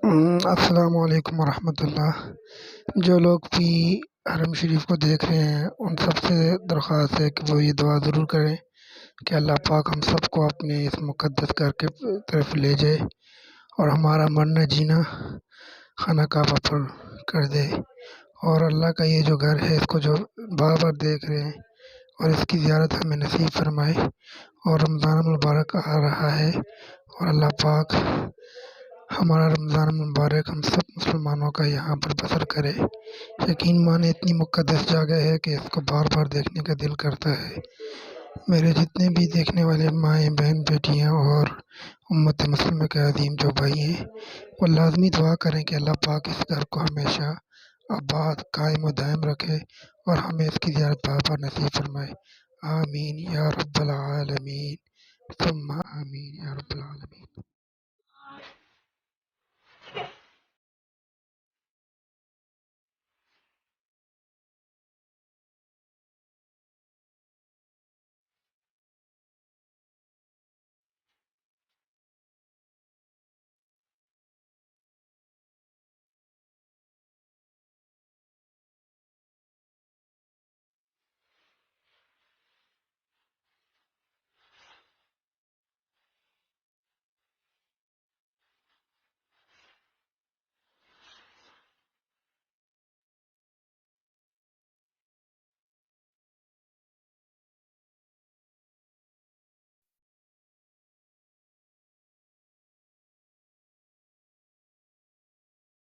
अस्सलाम वालेकुम वरहमतुल्लाह। जो लोग भी हरम शरीफ को देख रहे हैं उन सबसे दरख्वास्त है कि वो ये दुआ ज़रूर करें कि अल्लाह पाक हम सबको अपने इस मुक़द्दस घर के तरफ ले जाए और हमारा मरना जीना खाना काबा पर कर दे। और अल्लाह का ये जो घर है इसको जो बार-बार देख रहे हैं और इसकी ज़ियारत हमें नसीब फरमाए। और रमज़ान मुबारक आ रहा है और अल्लाह पाक हमारा रमज़ान मुबारक हम सब मुसलमानों का यहाँ पर बसर करे। यकीन माने इतनी मुक़द्दस जगह है कि इसको बार-बार देखने का दिल करता है। मेरे जितने भी देखने वाले माएँ, बहन, बेटियाँ और उम्मत मुस्लिमा के अज़ीम जो भाई हैं, वो लाज़मी दुआ करें कि अल्लाह पाक इस घर को हमेशा आबाद, कायम व दायम रखे और हमें इसकी ज़ियारत बार-बार नसीब फरमाए। आमीन या रब्बल आलमीन, सुम्मा आमीन या रब्बल आलमीन।